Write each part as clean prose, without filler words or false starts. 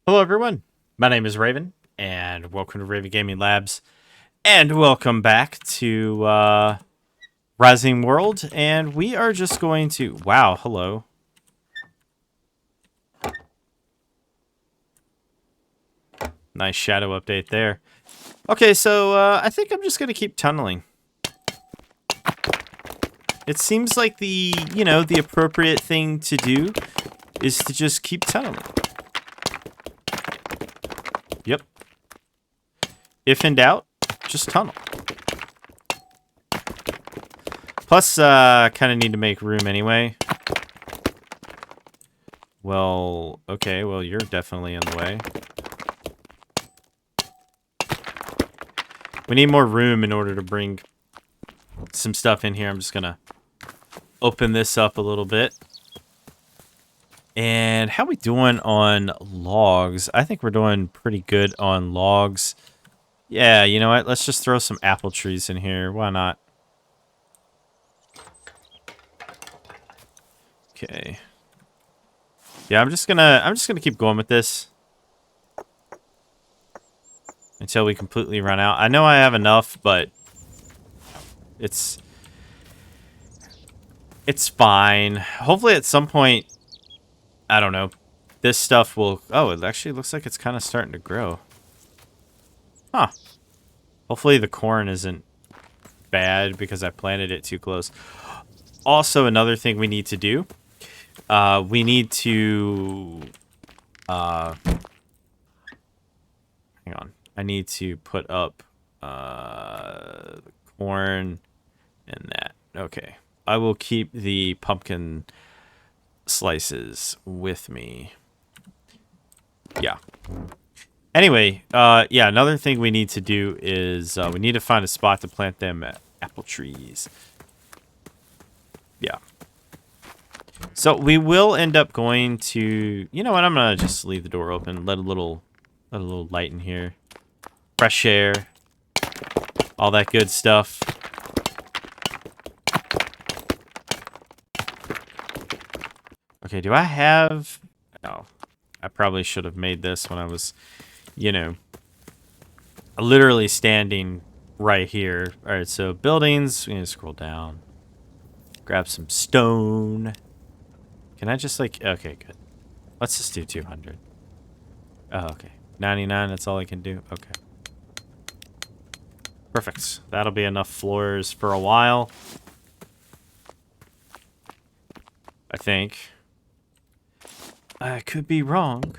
Hello, everyone. My name is Raven, and welcome to Raven Gaming Labs. And welcome back to Rising World. And we are just going to... Wow, hello. Nice shadow update there. Okay, so I think I'm just going to keep tunneling. It seems like the appropriate thing to do is to just keep tunneling. Yep. If in doubt, just tunnel. Plus, kind of need to make room anyway. Well, okay, well, you're definitely in the way. We need more room in order to bring some stuff in here. I'm just gonna open this up a little bit. And how we doing on logs? I think we're doing pretty good on logs. Yeah, you know what? Let's just throw some apple trees in here. Why not? Okay. Yeah, I'm just gonna keep going with this until we completely run out. I know I have enough, but it's fine. Hopefully at some point, I don't know, this stuff will... Oh, it actually looks like it's kind of starting to grow. Huh. Hopefully the corn isn't bad because I planted it too close. Also, another thing we need to do, we need to... hang on. I need to put up the corn and that. Okay. I will keep the pumpkin slices with me. Yeah. Anyway, yeah, another thing we need to do is we need to find a spot to plant them apple trees. Yeah. So we will end up going to... You know what? I'm going to just leave the door open. Let a little light in here. Fresh air. All that good stuff. Okay, do I have... Oh, I probably should have made this when I was, you know, literally standing right here. All right, so buildings. We need to scroll down. Grab some stone. Can I just, like... Okay, good. Let's just do 200. Oh, okay. 99, that's all I can do? Okay. Perfect. That'll be enough floors for a while. I think. I could be wrong.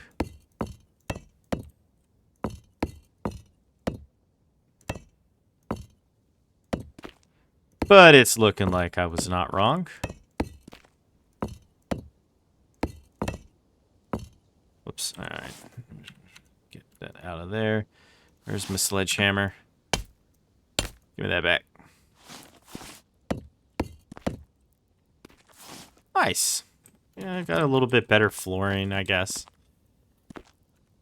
But it's looking like I was not wrong. Whoops. Alright. Get that out of there. Where's my sledgehammer? Give me that back. Nice. Yeah, I got a little bit better flooring, I guess.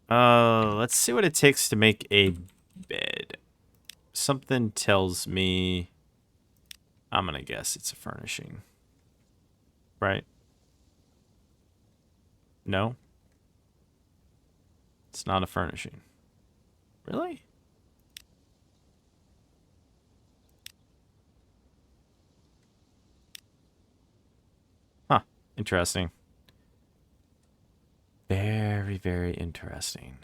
Let's see what it takes to make a bed. Something tells me... I'm gonna guess it's a furnishing. Right? No? It's not a furnishing. Really? Huh. Interesting. Very, very interesting.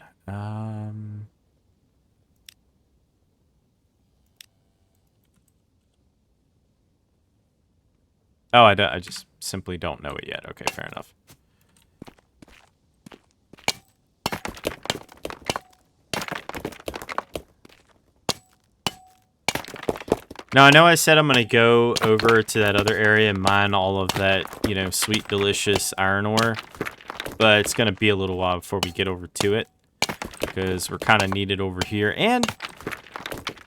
Oh, I just simply don't know it yet. Okay, fair enough. Now, I know I said I'm going to go over to that other area and mine all of that, you know, sweet, delicious iron ore. But it's going to be a little while before we get over to it. Because we're kind of needed over here. And,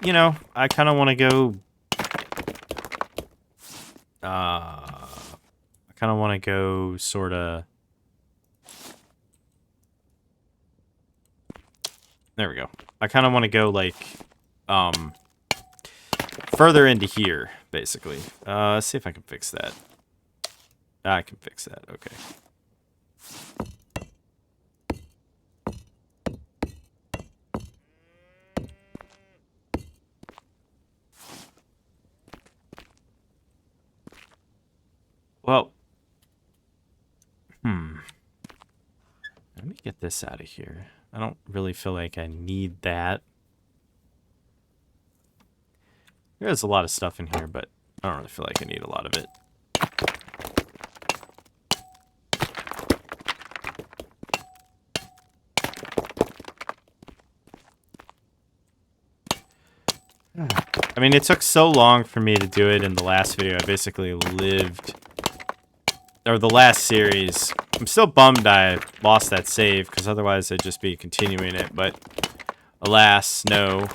you know, I kind of want to go... I kind of want to go sort of... There we go. I kind of want to go, like, further into here, basically. Let's see if I can fix that. I can fix that, okay. get this out of here. I don't really feel like I need that. There's a lot of stuff in here, but I don't really feel like I need a lot of it. I mean, it took so long for me to do it in the last video. I basically lived... Or the last series. I'm still bummed I lost that save, because otherwise I'd just be continuing it, but... Alas, no.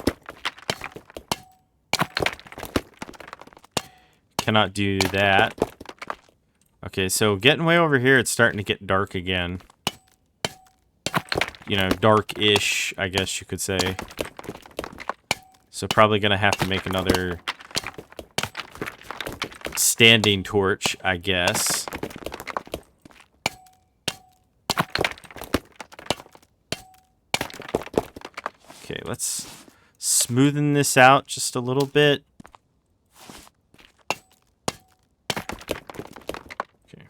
Cannot do that. Okay, so getting way over here, it's starting to get dark again. You know, dark-ish, I guess you could say. So probably gonna have to make another standing torch, I guess. Okay, let's smoothen this out just a little bit. Okay.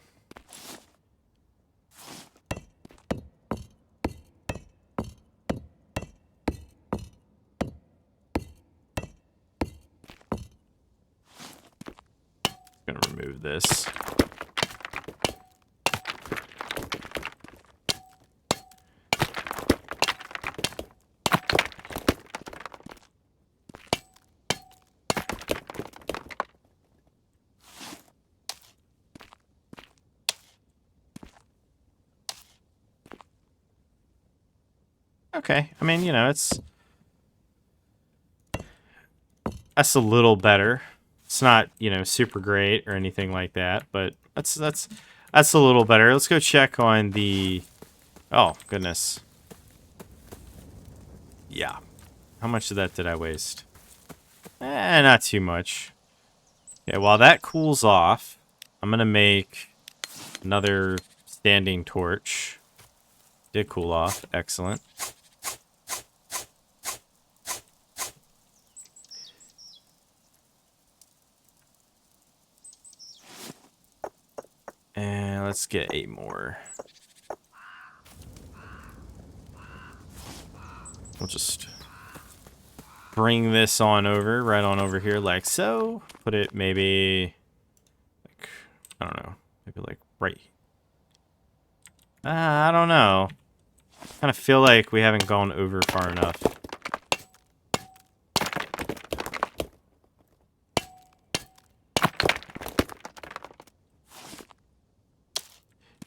Gonna remove this. Okay, I mean, you know, that's a little better. It's not, you know, super great or anything like that, but that's a little better. Let's go check on the... Oh, goodness. Yeah. How much of that did I waste? Not too much. Okay, while that cools off, I'm going to make another standing torch. Did cool off. Excellent. And let's get 8 more. We'll just bring this on over, right on over here like so. Put it maybe, like, I don't know, maybe like right. I don't know. I kind of feel like we haven't gone over far enough.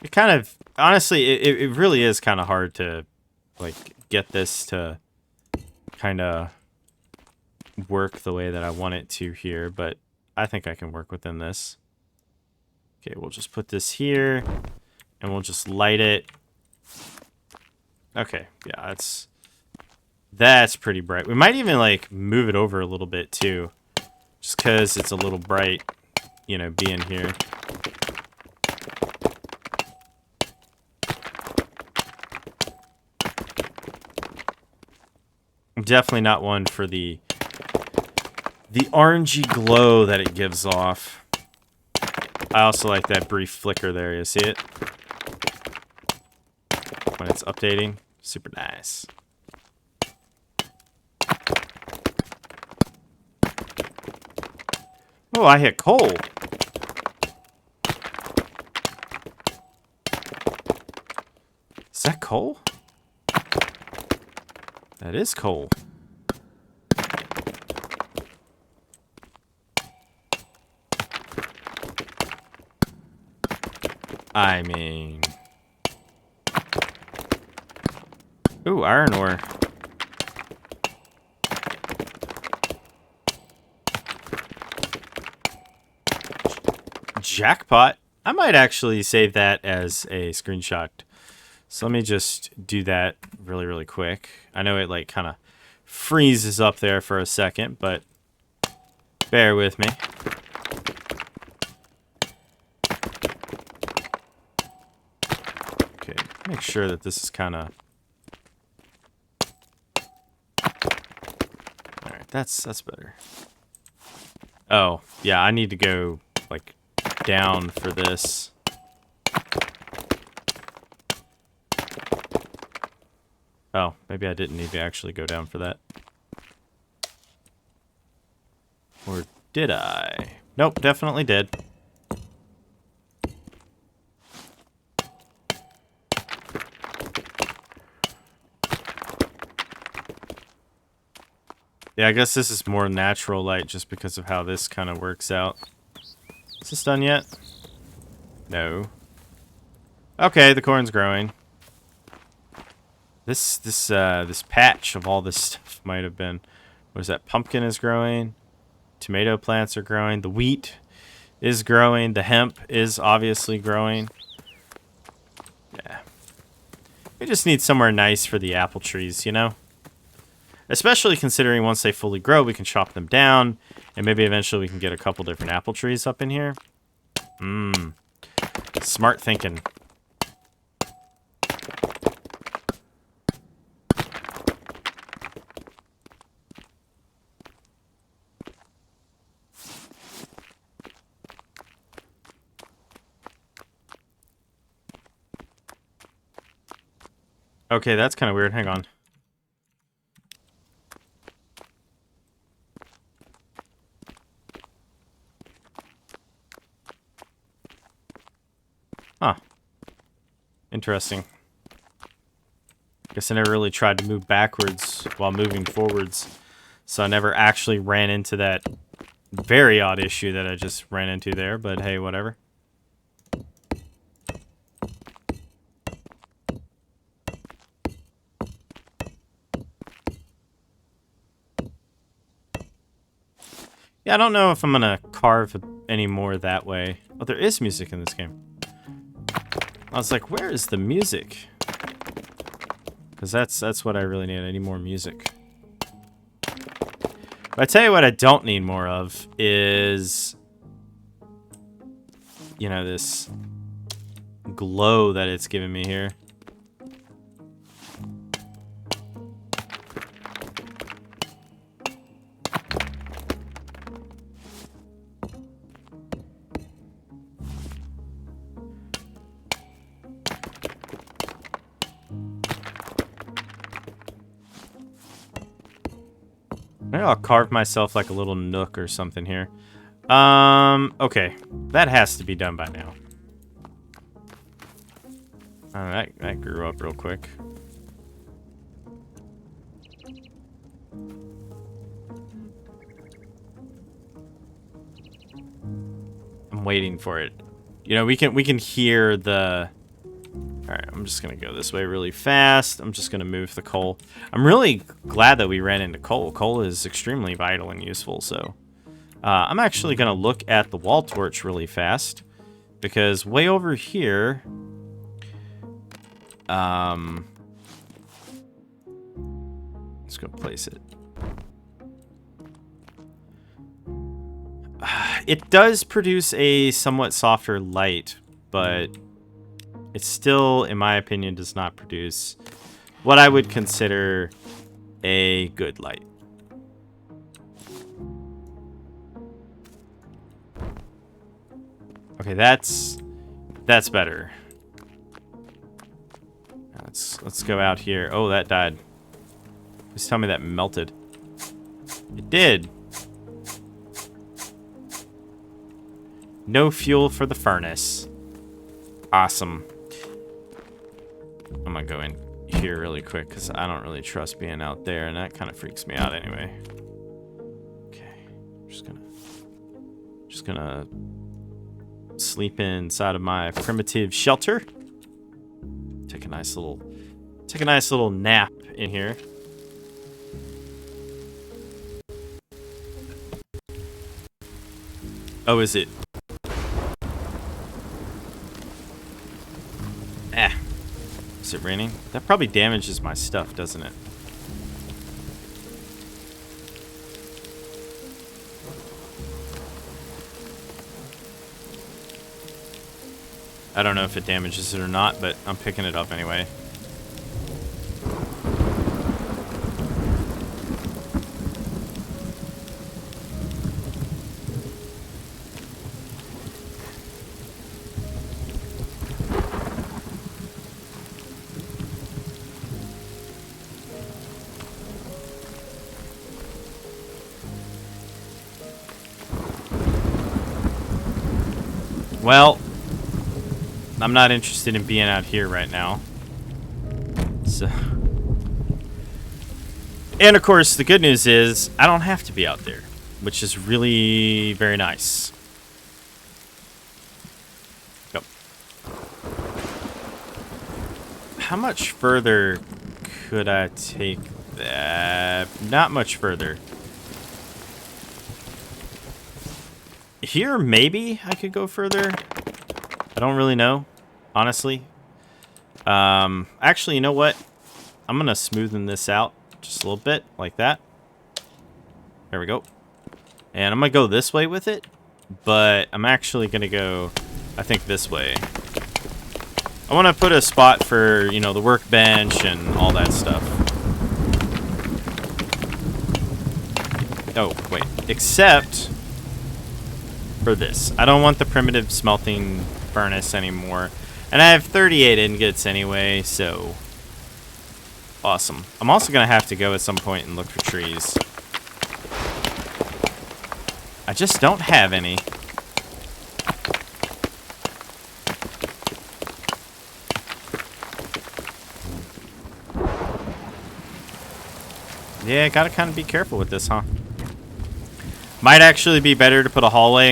It kind of, honestly, it really is kind of hard to, like, get this to kind of work the way that I want it to here, but I think I can work within this. Okay, we'll just put this here, and we'll just light it. Okay, yeah, that's pretty bright. We might even, like, move it over a little bit, too, just because it's a little bright, you know, being here. I'm definitely not one for the orangey glow that it gives off. I also like that brief flicker there. You see it? When it's updating. Super nice. Oh, I hit coal. Is that coal? That is coal. I mean... Ooh, iron ore. Jackpot. I might actually save that as a screenshot. So let me just do that really, really quick. I know it like kind of freezes up there for a second, but bear with me. Okay, make sure that this is kind of... Alright, that's better. Oh, yeah, I need to go like down for this. Oh, maybe I didn't need to actually go down for that. Or did I? Nope, definitely did. Yeah, I guess this is more natural light just because of how this kind of works out. Is this done yet? No. Okay, the corn's growing. This patch of all this stuff might have been... What is that? Pumpkin is growing. Tomato plants are growing. The wheat is growing. The hemp is obviously growing. Yeah. We just need somewhere nice for the apple trees, you know? Especially considering once they fully grow, we can chop them down. And maybe eventually we can get a couple different apple trees up in here. Smart thinking. Okay, that's kind of weird. Hang on. Huh. Interesting. Guess I never really tried to move backwards while moving forwards. So I never actually ran into that very odd issue that I just ran into there. But hey, whatever. Yeah, I don't know if I'm gonna carve any more that way. Oh, there is music in this game. I was like, where is the music? Because that's what I really need. I need more music. But I tell you what I don't need more of is... You know, this glow that it's giving me here. Maybe I'll carve myself like a little nook or something here. Okay. That has to be done by now. That grew up real quick. I'm waiting for it. You know, we can hear the... Alright, I'm just gonna go this way really fast. I'm just gonna move the coal. I'm really glad that we ran into coal. Coal is extremely vital and useful, so... I'm actually gonna look at the wall torch really fast. Because way over here... Let's go place it. It does produce a somewhat softer light, but... It still, in my opinion, does not produce what I would consider a good light. Okay, that's better. Let's go out here. Oh, that died. Please tell me that melted. It did. No fuel for the furnace. Awesome. I'm gonna go in here really quick because I don't really trust being out there, and that kind of freaks me out anyway. Okay, I'm just gonna sleep inside of my primitive shelter. Take a nice little nap in here. Oh, is it? Is it raining? That probably damages my stuff, doesn't it? I don't know if it damages it or not, but I'm picking it up anyway. Well, I'm not interested in being out here right now. So, and of course, the good news is I don't have to be out there, which is really very nice. Go. How much further could I take that? Not much further. Here, maybe I could go further. I don't really know, honestly. Actually, you know what? I'm gonna smoothen this out just a little bit, like that. There we go. And I'm gonna go this way with it, but I'm actually gonna go, I think, this way. I want to put a spot for, you know, the workbench and all that stuff. Oh, wait. Except for this. I don't want the primitive smelting furnace anymore. And I have 38 ingots anyway, so awesome. I'm also going to have to go at some point and look for trees. I just don't have any. Yeah, gotta kind of be careful with this, huh? Might actually be better to put a hallway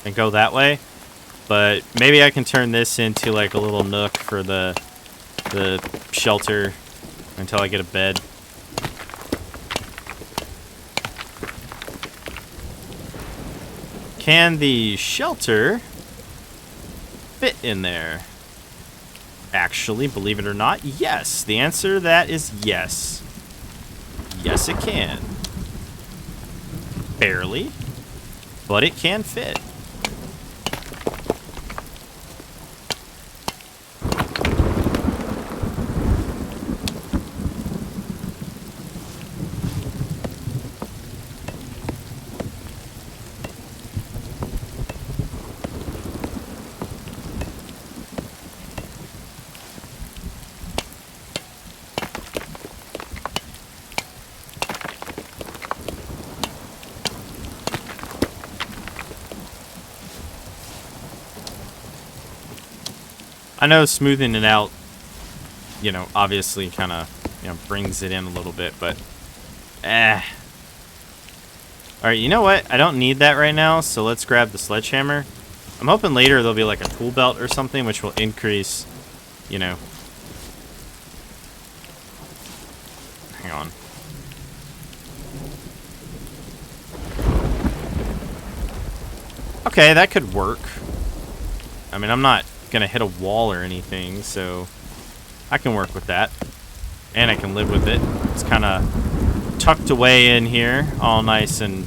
and go that way. But maybe I can turn this into like a little nook for the shelter until I get a bed. Can the shelter fit in there? Actually, believe it or not, yes. The answer to that is yes. Yes, it can. Barely, but it can fit. I know smoothing it out, you know, obviously kind of, you know, brings it in a little bit, but Alright, you know what? I don't need that right now, so let's grab the sledgehammer. I'm hoping later there'll be like a tool belt or something which will increase, you know. Hang on. Okay, that could work. I mean, I'm not gonna hit a wall or anything, so I can work with that. And I can live with it. It's kind of tucked away in here, all nice and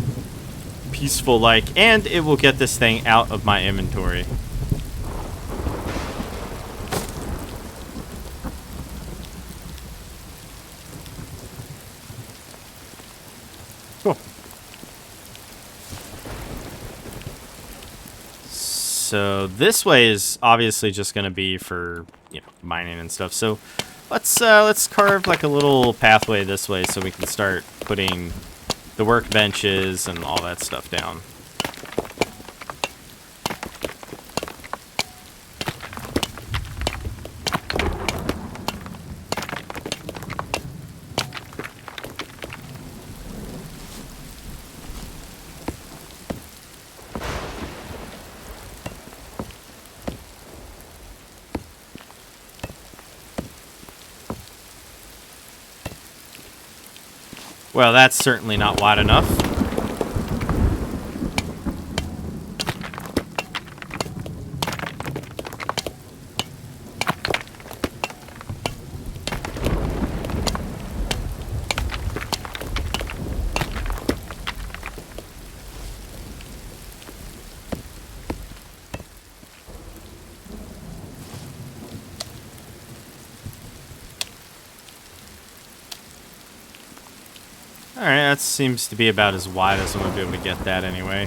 peaceful like, and it will get this thing out of my inventory. Cool. So this way is obviously just going to be for, you know, mining and stuff. So let's carve like a little pathway this way so we can start putting the workbenches and all that stuff down. Well, that's certainly not wide enough. Alright, that seems to be about as wide as I'm going to be able to get that anyway.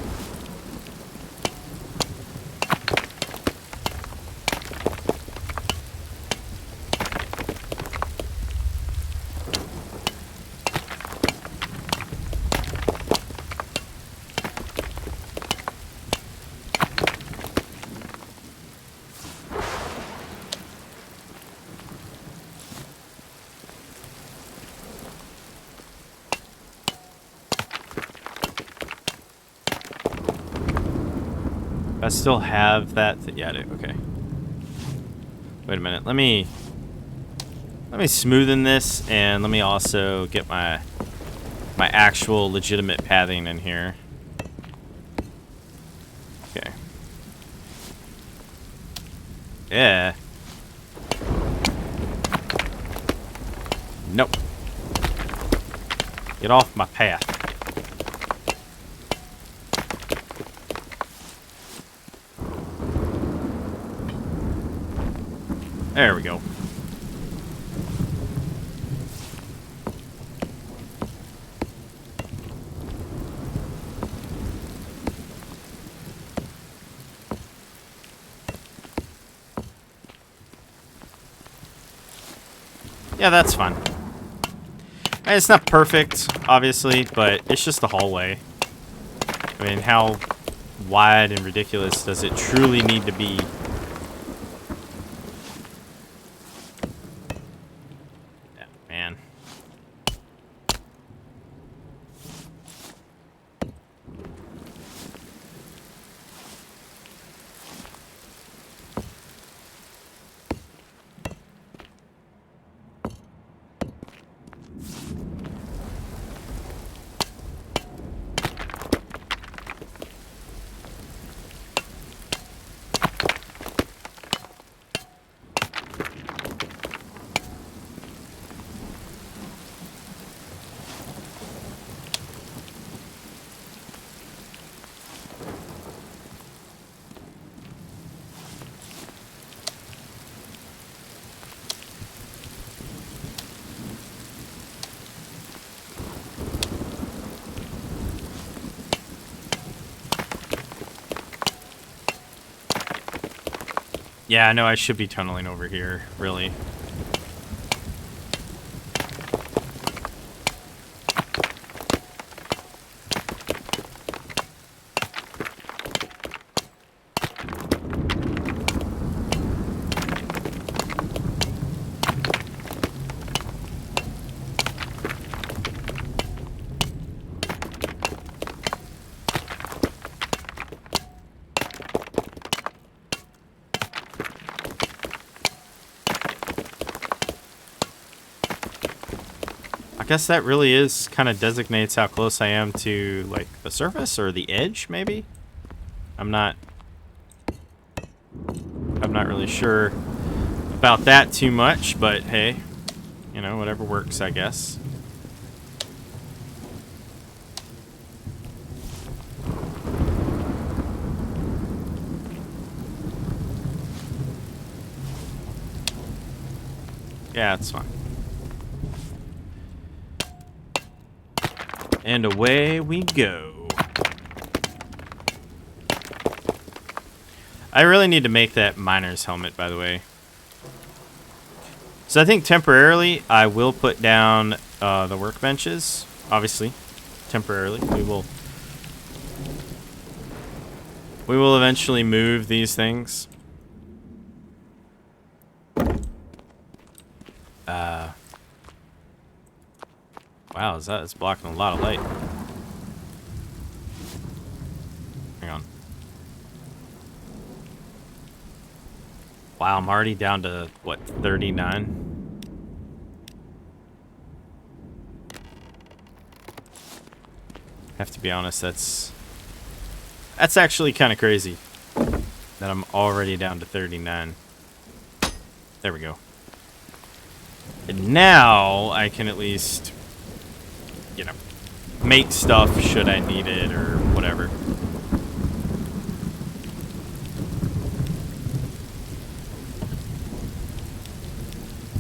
I still have that. Yeah, I do. Okay. Wait a minute. Let me smoothen this, and let me also get my actual legitimate pathing in here. Okay. Yeah. Nope. Get off my path. There we go. Yeah, that's fine. And it's not perfect, obviously, but it's just the hallway. I mean, how wide and ridiculous does it truly need to be? Yeah, man. Yeah, no, I should be tunneling over here, really. I guess that really is kind of designates how close I am to, like, the surface or the edge, maybe? I'm not really sure about that too much, but hey, you know, whatever works, I guess. Yeah, it's fine. And away we go. I really need to make that miner's helmet, by the way. So I think temporarily I will put down the workbenches. Obviously, temporarily. We will eventually move these things. Wow, it's blocking a lot of light. Hang on. Wow, I'm already down to, what, 39? Have to be honest, that's actually kind of crazy that I'm already down to 39. There we go. And now I can at least, you know, make stuff should I need it or whatever.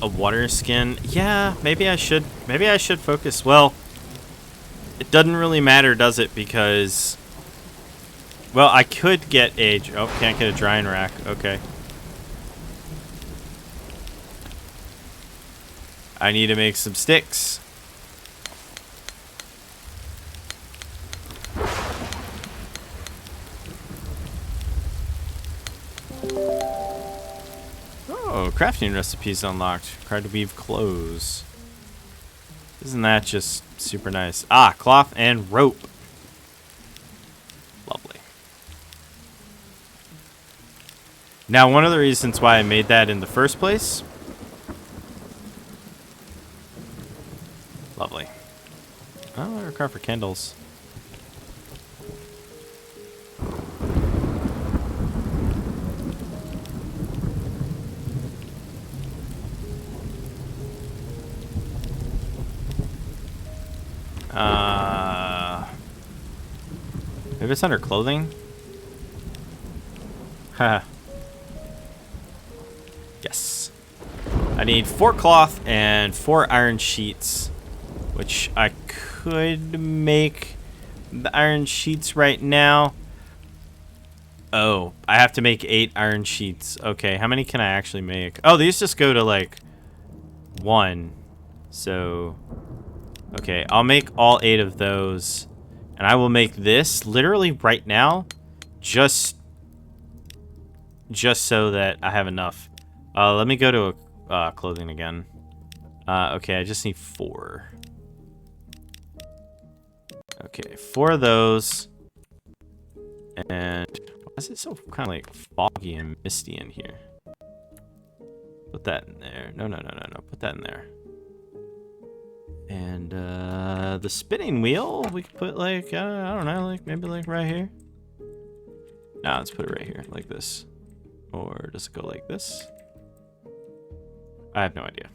A water skin? Yeah, maybe I should focus. Well, it doesn't really matter, does it? Because, well, I could get a... Oh, can't get a drying rack. Okay. I need to make some sticks. Oh, crafting recipes unlocked. Try to weave clothes. Isn't that just super nice? Ah, cloth and rope. Lovely. Now, one of the reasons why I made that in the first place. Lovely. Oh, I require for candles. Maybe it's under clothing? Haha. Yes. I need 4 cloth and 4 iron sheets, which I could make the iron sheets right now. Oh, I have to make 8 iron sheets. Okay, how many can I actually make? Oh, these just go to like 1. So, okay, I'll make all 8 of those. And I will make this literally right now just so that I have enough. Let me go to clothing again. Okay, I just need 4. Okay, 4 of those. And why is it so kind of like foggy and misty in here? Put that in there. No. Put that in there. And the spinning wheel, we could put like, I don't know, like maybe like right here. Nah, let's put it right here, like this. Or does it go like this? I have no idea.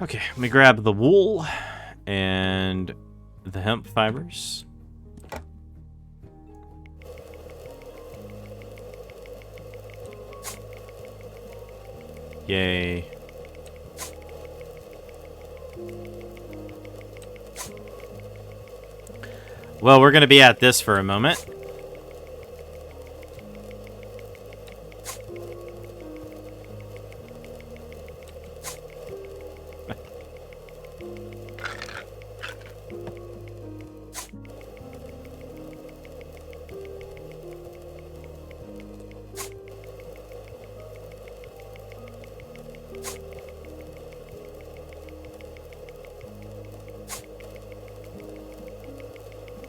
Okay, let me grab the wool and the hemp fibers. Yay. Well, we're going to be at this for a moment.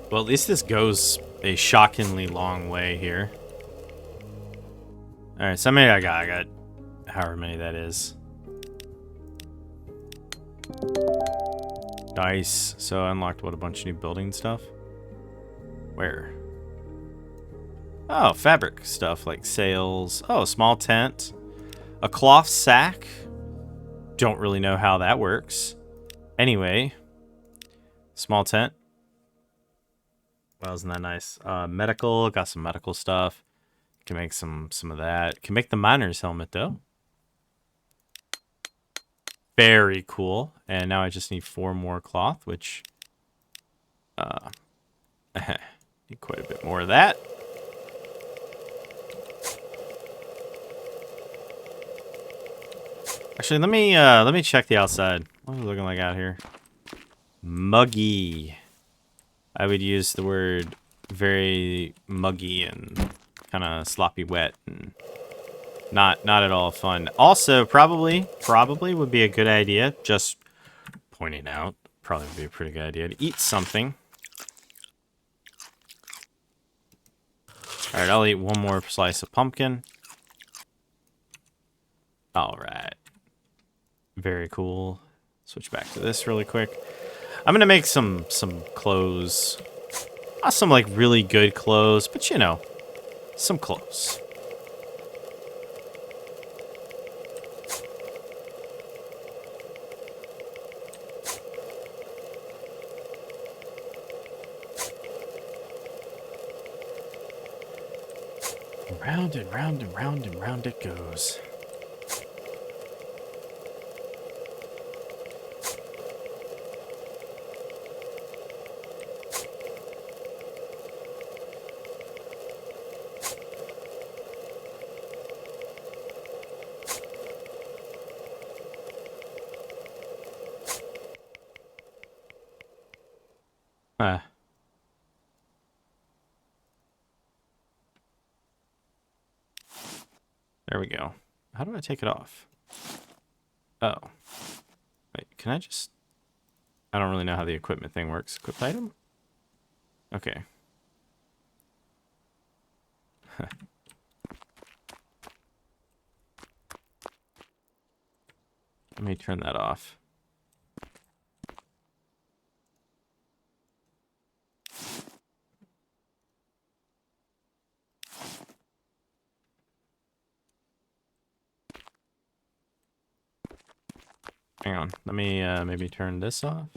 Well, at least this goes a shockingly long way here. Alright, so maybe I got however many that is. Nice. So I unlocked, what, a bunch of new building stuff? Where? Oh, fabric stuff like sails. Oh, a small tent. A cloth sack. Don't really know how that works. Anyway. Small tent. Well, isn't that nice? Medical. Got some medical stuff. Can make some of that. Can make the miner's helmet, though. Very cool. And now I just need 4 more cloth, which... need quite a bit more of that. Actually, let me check the outside. What is it looking like out here? Muggy. I would use the word very muggy and kind of sloppy wet and not at all fun. Also, probably would be a good idea, just pointing out, probably would be a pretty good idea to eat something. All right, I'll eat 1 more slice of pumpkin. All right. Very cool. Switch back to this really quick. I'm gonna make some clothes. Not some like really good clothes, but you know, some clothes. Round and round and round and round it goes. There we go. How do I take it off? Oh. Wait, can I just... I don't really know how the equipment thing works. Equip item? Okay. Let me turn that off. Hang on. Let me maybe turn this off.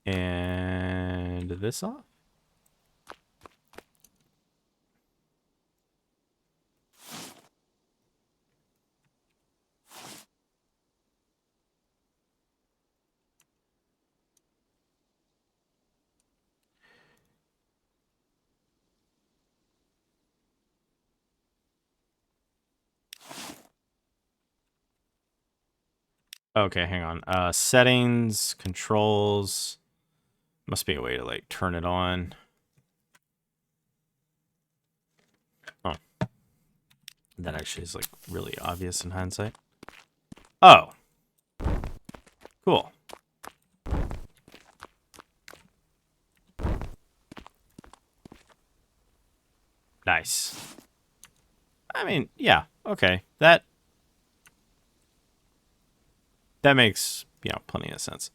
And this off. Okay, hang on. Settings, controls. Must be a way to like turn it on. Oh. That actually is like really obvious in hindsight. Oh. Cool. Nice. I mean, yeah, okay. That makes, plenty of sense.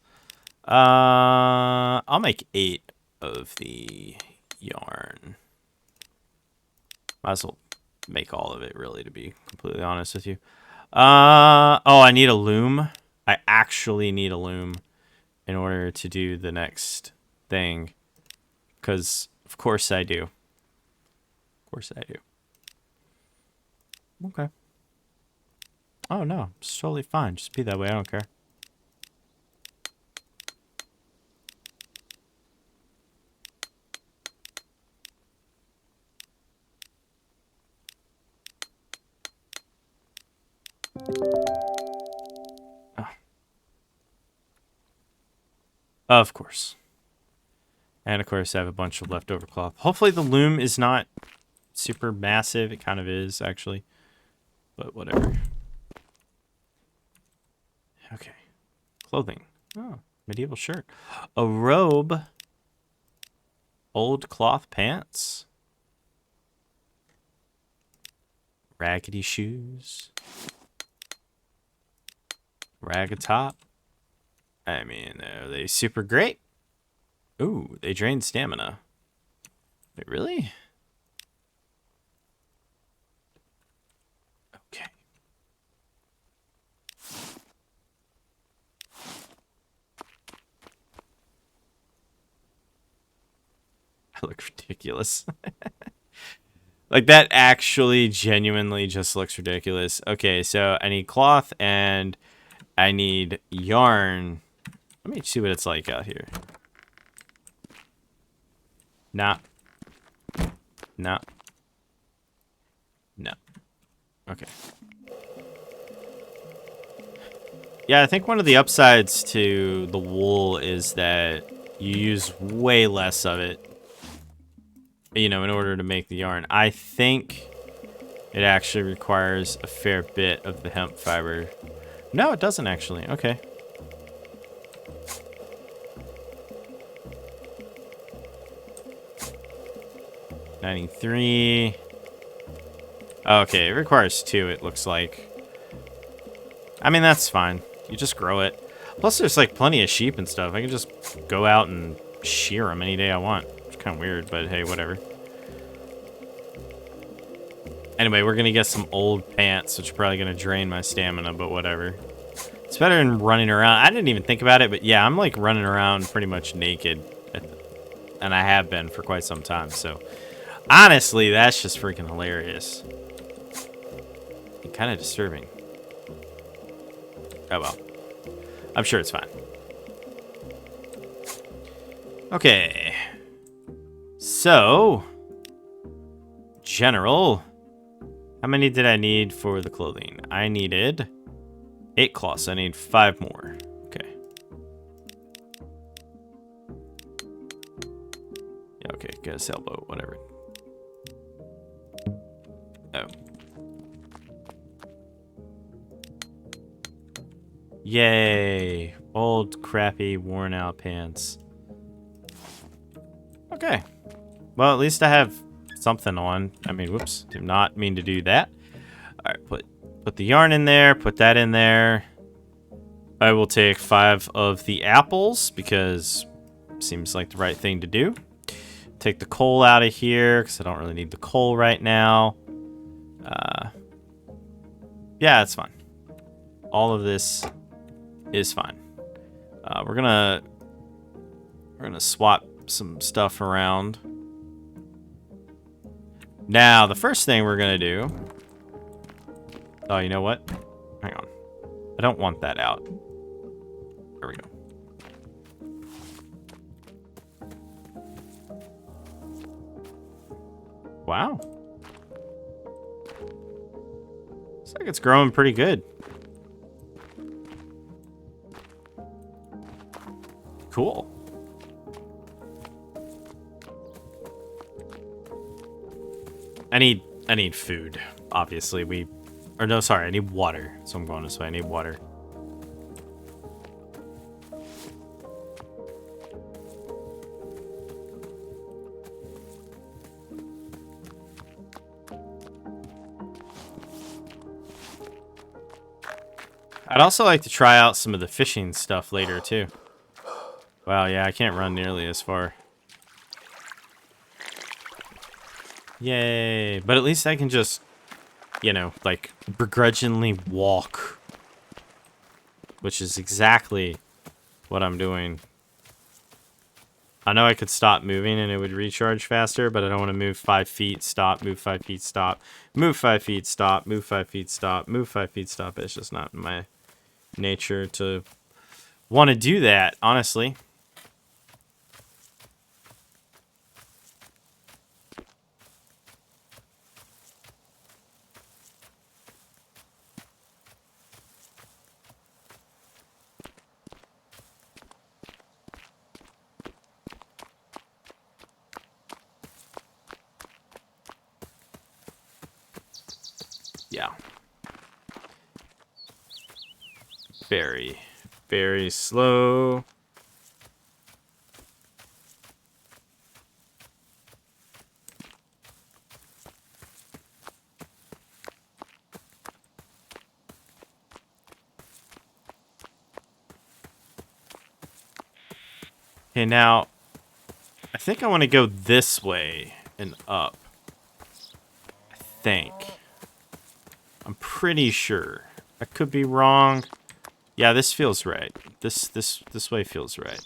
I'll make 8 of the yarn. Might as well make all of it, really, to be completely honest with you. Oh, I need a loom. I actually need a loom in order to do the next thing. Because, of course I do. Of course I do. Okay. Oh, no. It's totally fine. Just be that way. I don't care. Oh. Of course. And, of course, I have a bunch of leftover cloth. Hopefully the loom is not super massive. It kind of is, actually. But whatever. Okay. Clothing. Oh, medieval shirt. A robe. Old cloth pants. Raggedy shoes. Ragged top. I mean, are they super great? Ooh, they drain stamina. Wait, really? Okay. I look ridiculous. Like, that actually genuinely just looks ridiculous. Okay, so I need cloth and I need yarn. Let me see what it's like out here. Nah. No. No. Okay. Yeah, I think one of the upsides to the wool is that you use way less of it, in order to make the yarn. I think it actually requires a fair bit of the hemp fiber. No, it doesn't actually. Okay. $93. Okay, it requires 2, it looks like. I mean, that's fine. You just grow it. Plus, there's like plenty of sheep and stuff. I can just go out and shear them any day I want. It's kind of weird, but hey, whatever. Anyway, we're going to get some old pants, which are probably going to drain my stamina, but whatever. It's better than running around. I didn't even think about it, but yeah, I'm like running around pretty much naked. And I have been for quite some time, so honestly, that's just freaking hilarious. And kind of disturbing. Oh well. I'm sure it's fine. Okay. So, general. How many did I need for the clothing? I needed 8 cloths. I need 5 more. Okay. Yeah, okay. Get a sailboat, whatever. Oh. Yay. Old, crappy, worn out pants. Okay. Well, at least I have something on. I mean, whoops, did not mean to do that. All right, put the yarn in there, put that in there. I will take 5 of the apples because it seems like the right thing to do. Take the coal out of here because I don't really need the coal right now. Yeah, it's fine. All of this is fine. We're gonna swap some stuff around. Now, the first thing we're gonna do. Oh, you know what? Hang on. I don't want that out. There we go. Wow. Looks like it's growing pretty good. Cool. I need food. Obviously, I need water. So I'm going this way. I need water. I'd also like to try out some of the fishing stuff later, too. Wow, yeah, I can't run nearly as far. Yay. But at least I can just, you know, like, begrudgingly walk. Which is exactly what I'm doing. I know I could stop moving and it would recharge faster, but I don't want to move 5 feet, stop, move 5 feet, stop, move 5 feet, stop, move 5 feet, stop, move 5 feet, stop. It's just not in my nature to want to do that, honestly. Yeah. Very, very slow. Okay, now, I think I want to go this way and up. I think. I'm pretty sure. I could be wrong. Yeah, this feels right. This way feels right.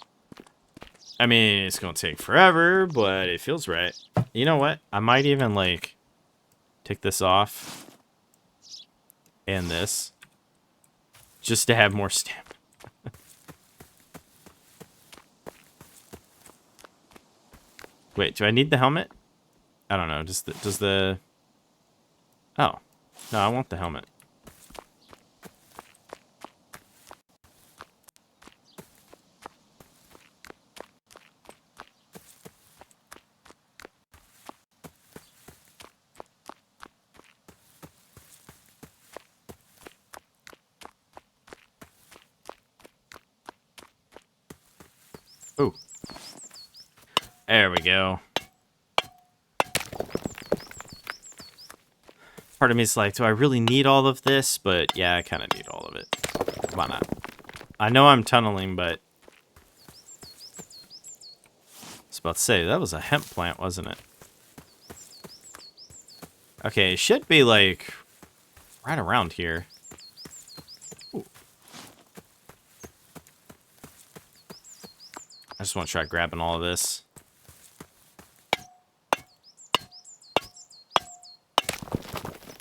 I mean, it's gonna take forever, but it feels right. You know what? I might even, like, take this off. And this. Just to have more stamina. Wait, do I need the helmet? I don't know. Does the... Oh. No, I want the helmet. Ooh. There we go. Part of me is like, do I really need all of this? But yeah, I kind of need all of it. Why not? I know I'm tunneling, but... I was about to say, that was a hemp plant, wasn't it? Okay, it should be, like, right around here. Ooh. I just want to try grabbing all of this.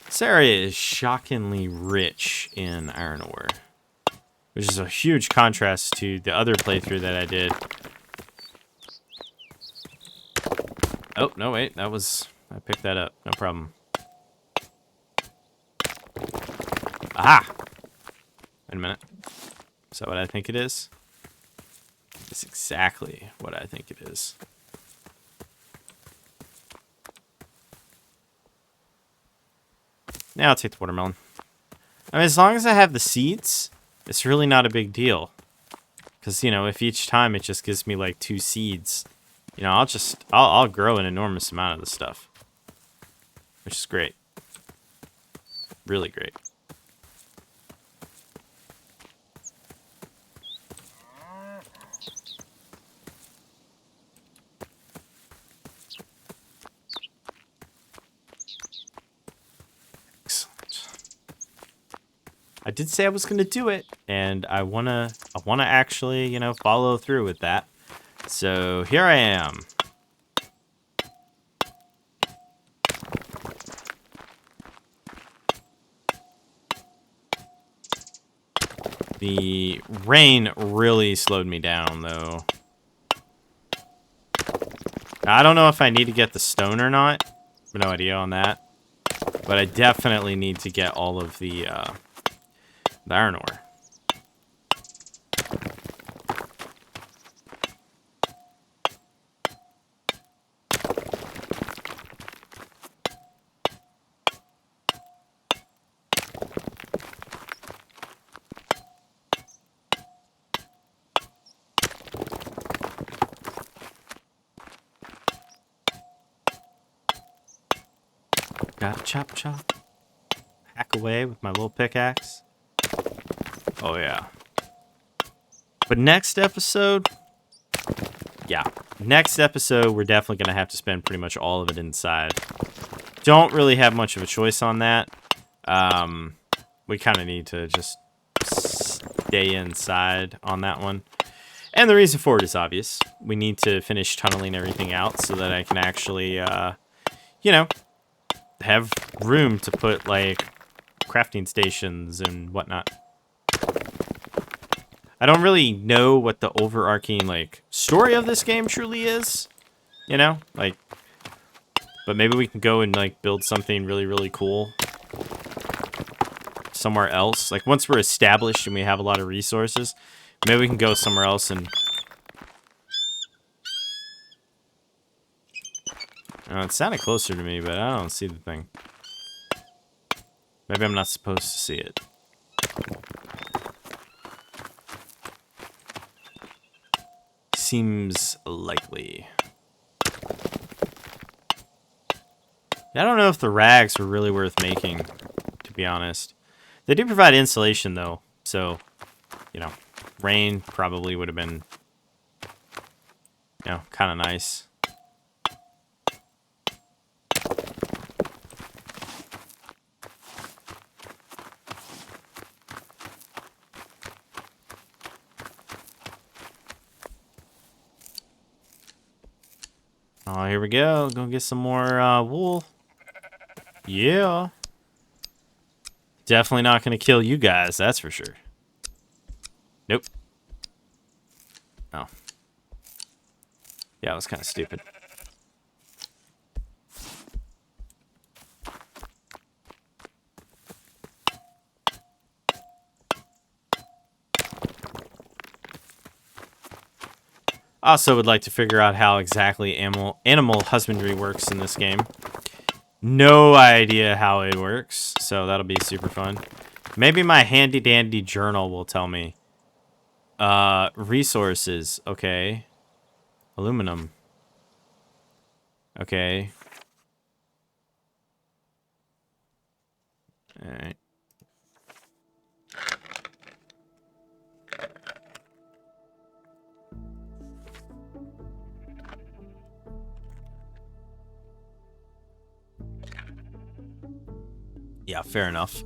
This area is shockingly rich in iron ore, which is a huge contrast to the other playthrough that I did. Oh, no, wait, that was... I picked that up, no problem. Aha! Wait a minute. Is that what I think it is? It's exactly what I think it is. Yeah, I'll take the watermelon. I mean, as long as I have the seeds, it's really not a big deal. Because, you know, if each time it just gives me, like, 2 seeds, you know, I'll grow an enormous amount of this stuff. which is great. Really great. I did say I was gonna do it, and I wanna actually, you know, follow through with that. So here I am. The rain really slowed me down, though. Now, I don't know if I need to get the stone or not. I have no idea on that. But I definitely need to get all of the iron ore. Gotta chop chop. Hack away with my little pickaxe. Oh yeah. But next episode, yeah, next episode we're definitely gonna have to spend pretty much all of it inside. Don't really have much of a choice on that. We kind of need to just stay inside on that one. And the reason for it is obvious. We need to finish tunneling everything out so that I can actually, you know, have room to put, like, crafting stations and whatnot. I don't really know what the overarching, like, story of this game truly is, you know? Like, but maybe we can go and, like, build something really, really cool somewhere else. Like, once we're established and we have a lot of resources, maybe we can go somewhere else and... Oh, it sounded closer to me, but I don't see the thing. Maybe I'm not supposed to see it. Seems likely. I don't know if the rags were really worth making, to be honest. They do provide insulation, though, so, you know, rain probably would have been, you know, kind of nice. Oh, here we go. Go get some more wool. Yeah. Definitely not going to kill you guys, that's for sure. Nope. Oh. Yeah, it was kind of stupid. Also would like to figure out how exactly animal husbandry works in this game. No idea how it works, so that'll be super fun. Maybe my handy dandy journal will tell me. Resources, okay. Aluminum. Okay. Alright. Yeah, fair enough.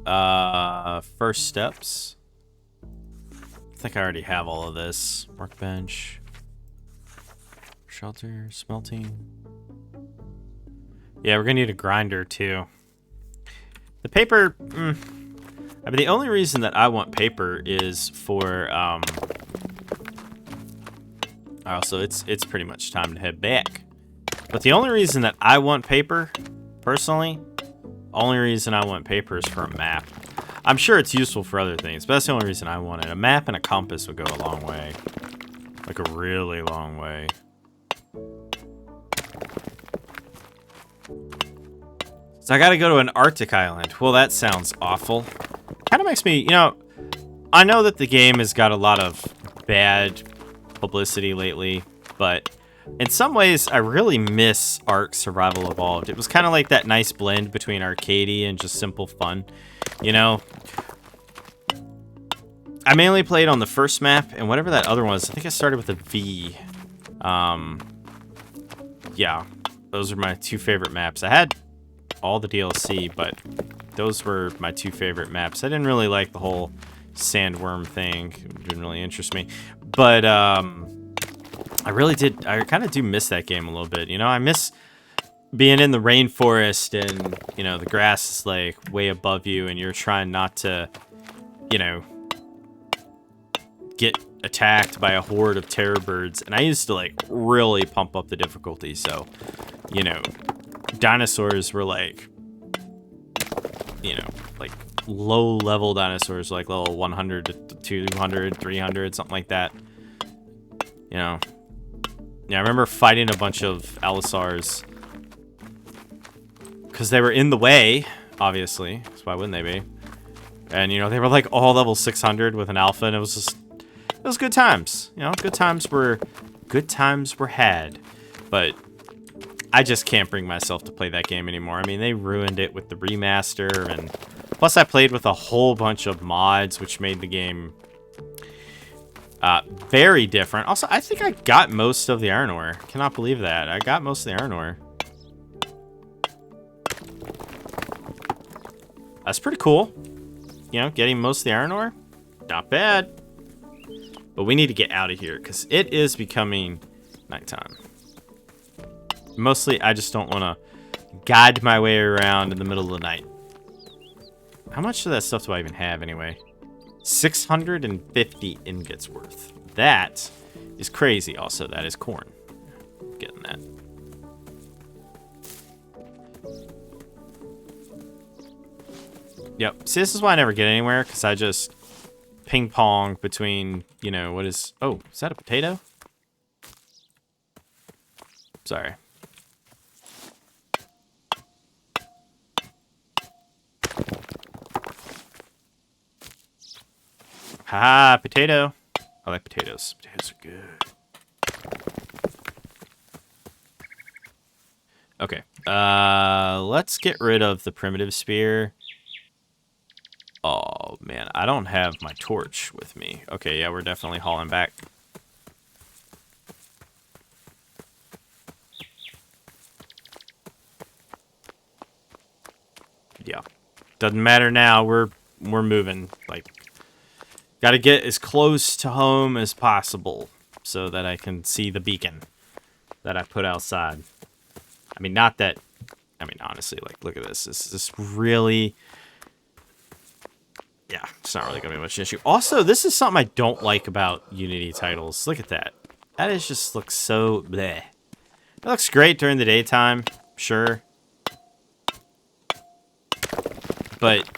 First steps. I think I already have all of this. Workbench. Shelter, smelting. Yeah, we're gonna need a grinder too. The paper, I mean, the only reason that I want paper is for, also, it's pretty much time to head back. But the only reason that I want paper, personally, only reason I want paper is for a map. I'm sure it's useful for other things, but that's the only reason I want it. A map and a compass would go a long way. Like a really long way. So I gotta go to an Arctic island. Well, that sounds awful. Kind of makes me, you know, I know that the game has got a lot of bad publicity lately, but In some ways, I really miss Ark Survival Evolved. It was kind of like that nice blend between arcadey and just simple fun. You know, I mainly played on the first map, and whatever that other one was, I think I started with a V. Yeah, those are my two favorite maps. I had all the DLC, but those were my two favorite maps. I didn't really like the whole sandworm thing. It didn't really interest me. But, I really did. I kind of do miss that game a little bit. You know, I miss being in the rainforest and, you know, the grass is like way above you and you're trying not to, you know, get attacked by a horde of terror birds. And I used to like really pump up the difficulty. So, you know, dinosaurs were like, you know, like low level dinosaurs, like level 100 to 200, 300, something like that. You know. Yeah, I remember fighting a bunch of Allosaurs because they were in the way, obviously. So why wouldn't they be? And, you know, they were like all level 600 with an alpha, and it was good times. You know, good times were had. But I just can't bring myself to play that game anymore. I mean, they ruined it with the remaster, and plus I played with a whole bunch of mods, which made the game very different. Also, I think I got most of the iron ore. Cannot believe that. I got most of the iron ore. That's pretty cool. You know, getting most of the iron ore. Not bad. But we need to get out of here because it is becoming nighttime. Mostly, I just don't want to guide my way around in the middle of the night. How much of that stuff do I even have anyway? 650 ingots worth. That is crazy. Also, that is corn. Getting that. Yep. See, this is why I never get anywhere, because I just ping pong between, you know, what is... Oh, is that a potato? Sorry. Ha, potato. I like potatoes. Potatoes are good. Okay. Let's get rid of the primitive spear. Oh, man. I don't have my torch with me. Okay, yeah, we're definitely hauling back. Yeah. Doesn't matter now. We're moving. Like, got to get as close to home as possible so that I can see the beacon that I put outside. I mean, not that... I mean, honestly, like, look at this. This is really... Yeah, it's not really going to be much of an issue. Also, this is something I don't like about Unity titles. Look at that. That is just looks so bleh. It looks great during the daytime, sure. But,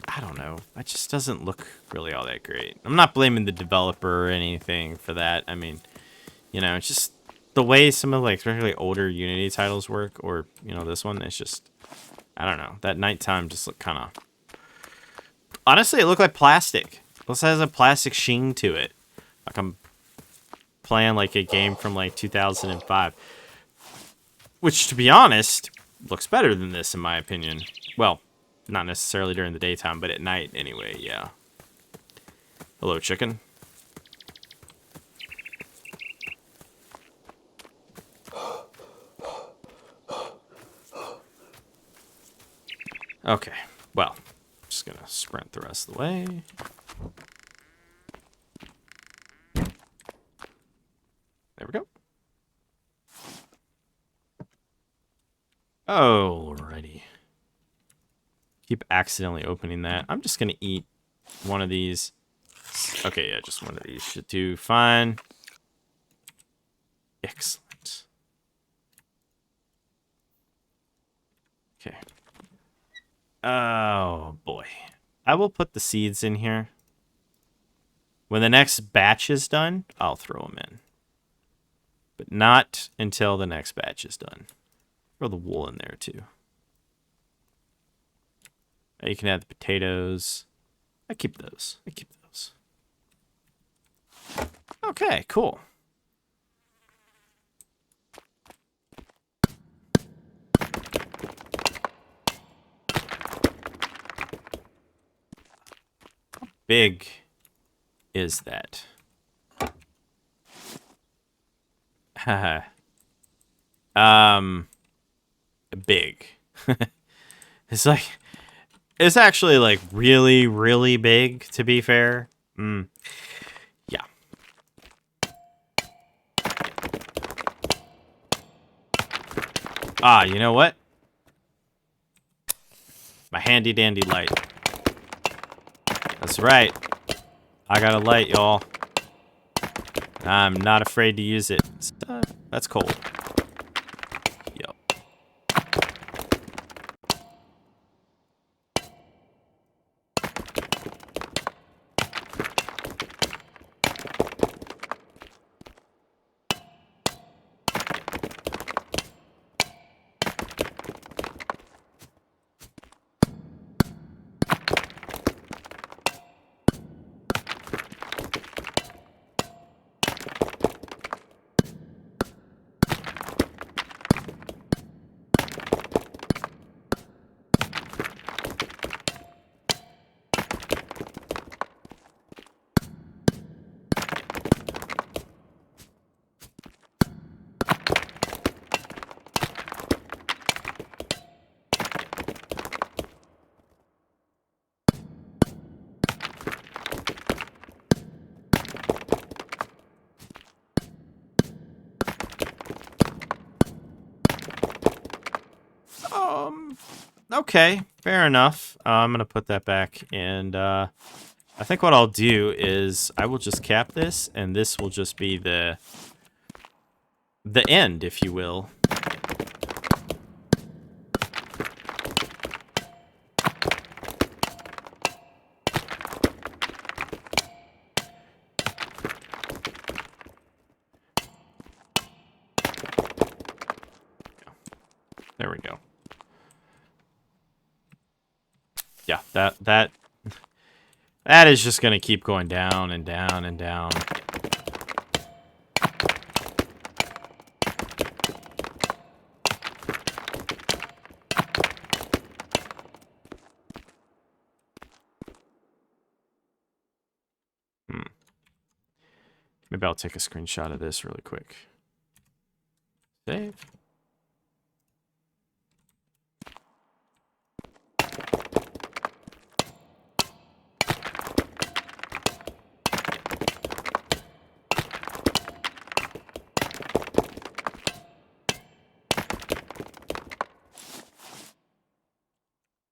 I don't know. It just doesn't look really all that great. I'm not blaming the developer or anything for that. I mean, you know, it's just the way some of, like, especially older Unity titles work, or, you know, this one, it's just, I don't know. That nighttime just looked kind of... Honestly, it looked like plastic. It also has a plastic sheen to it. Like I'm playing like a game from like 2005. Which, to be honest, looks better than this in my opinion. Well, not necessarily during the daytime, but at night anyway, yeah. Hello, chicken. Okay, well. Just gonna sprint the rest of the way. There we go. Alrighty. Keep accidentally opening that. I'm just gonna eat one of these. Okay, yeah, just one of these should do fine. Excellent. Okay. Oh, boy. I will put the seeds in here. When the next batch is done, I'll throw them in. But not until the next batch is done. Throw the wool in there, too. You can add the potatoes. I keep those. Okay, cool. big is that? Haha. Big. It's like, it's actually like really, really big, to be fair. Yeah. Ah, you know what? My handy dandy light. That's right. I got a light, y'all. I'm not afraid to use it. That's cold. Yep. Okay, fair enough. I'm gonna put that back, and I think what I'll do is I will just cap this, and this will just be the end, if you will. There we go. Yeah, that is just gonna keep going down and down and down. Maybe I'll take a screenshot of this really quick. Save.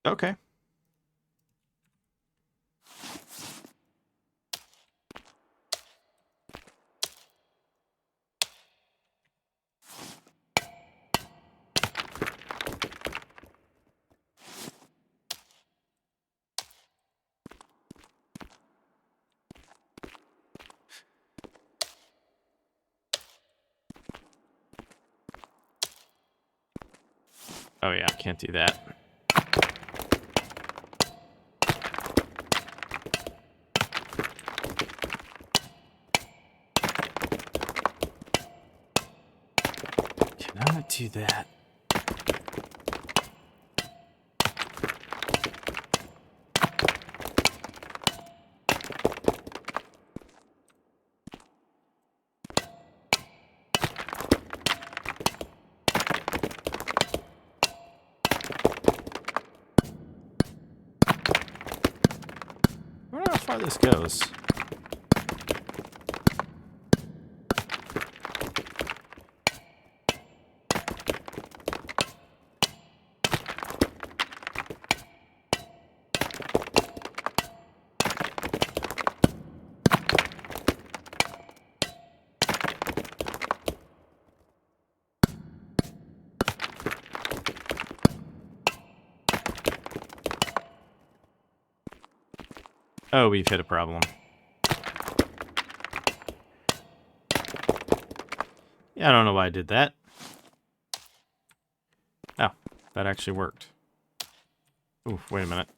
Okay. Oh yeah, can't do that. Cannot do that. I wonder how far this goes. Oh, we've hit a problem. Yeah, I don't know why I did that. Oh, that actually worked. Ooh, wait a minute.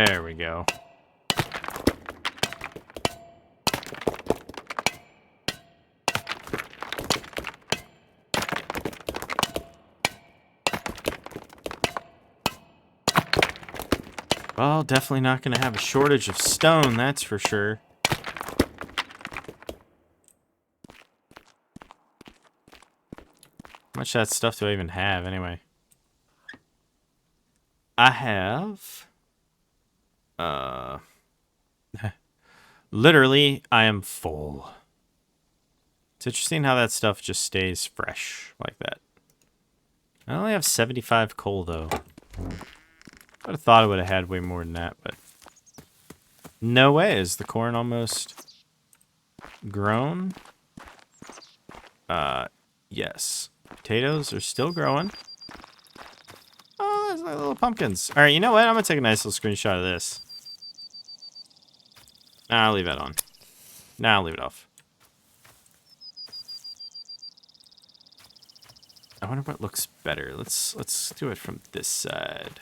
There we go. Well, definitely not going to have a shortage of stone, that's for sure. How much of that stuff do I even have, anyway? I have... literally, I am full. It's interesting how that stuff just stays fresh like that. I only have 75 coal, though. I would have thought I would have had way more than that, but... No way. Is the corn almost grown? Yes. Potatoes are still growing. Oh, there's like little pumpkins. Alright, you know what? I'm gonna take a nice little screenshot of this. Nah, I'll leave that on. Nah, I'll leave it off. I wonder what looks better. Let's do it from this side.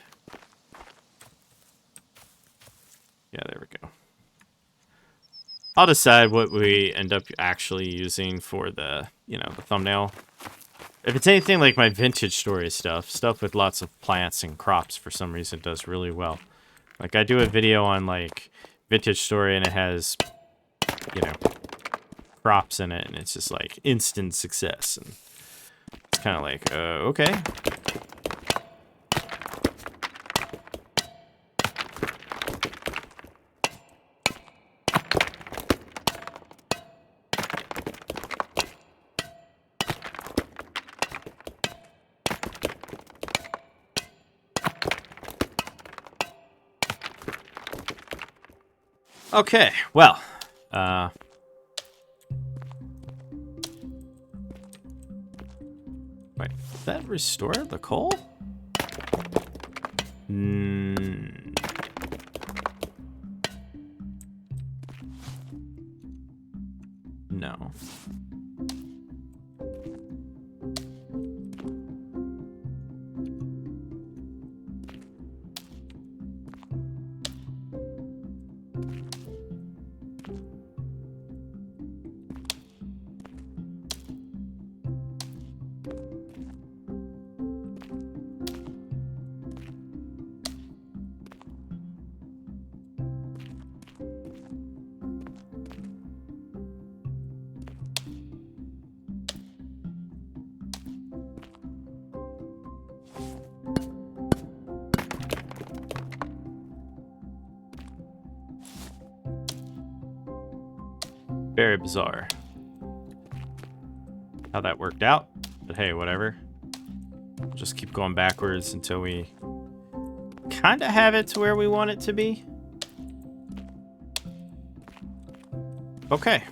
Yeah, there we go. I'll decide what we end up actually using for the, you know, the thumbnail. If it's anything like my vintage story stuff with lots of plants and crops for some reason does really well. Like I do a video on like vintage story and it has, you know, crops in it and it's just like instant success. And it's kind of like, okay. Okay, well, wait, did that restore the coal? No. Very bizarre how that worked out, but hey, whatever. We'll just keep going backwards until we kind of have it to where we want it to be. Okay.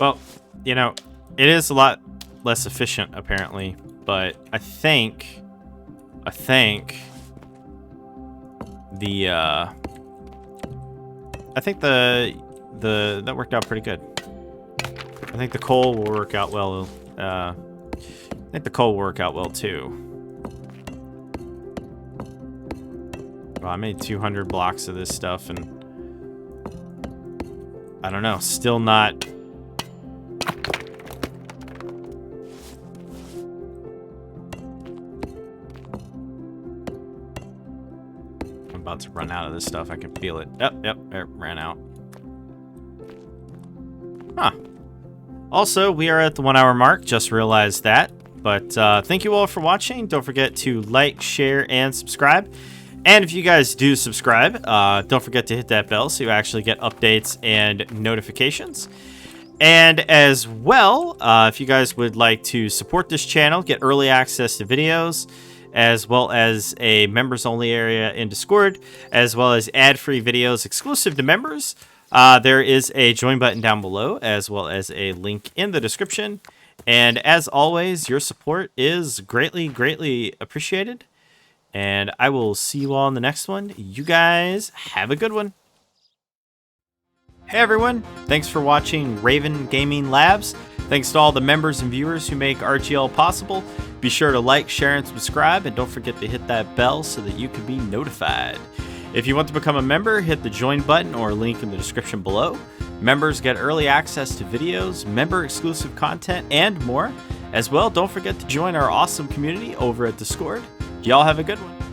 Well, you know, it is a lot less efficient apparently, but I think that worked out pretty good. I think the coal will work out well. I think the coal will work out well too. Well, I made 200 blocks of this stuff and I don't know, still not. About to run out of this stuff. I can feel it. Yep, it ran out. Huh. Also, we are at the 1 hour mark. Just realized that. But thank you all for watching. Don't forget to like, share, and subscribe. And if you guys do subscribe, don't forget to hit that bell so you actually get updates and notifications. And as well, if you guys would like to support this channel, get early access to videos, as well as a members-only area in Discord, as well as ad-free videos exclusive to members. There is a join button down below, as well as a link in the description. And as always, your support is greatly, greatly appreciated. And I will see you all in the next one. You guys have a good one. Hey everyone, thanks for watching Raven Gaming Labs. Thanks to all the members and viewers who make RGL possible. Be sure to like, share, and subscribe, and don't forget to hit that bell so that you can be notified. If you want to become a member, hit the join button or link in the description below. Members get early access to videos, member-exclusive content, and more. As well, don't forget to join our awesome community over at Discord. Y'all have a good one.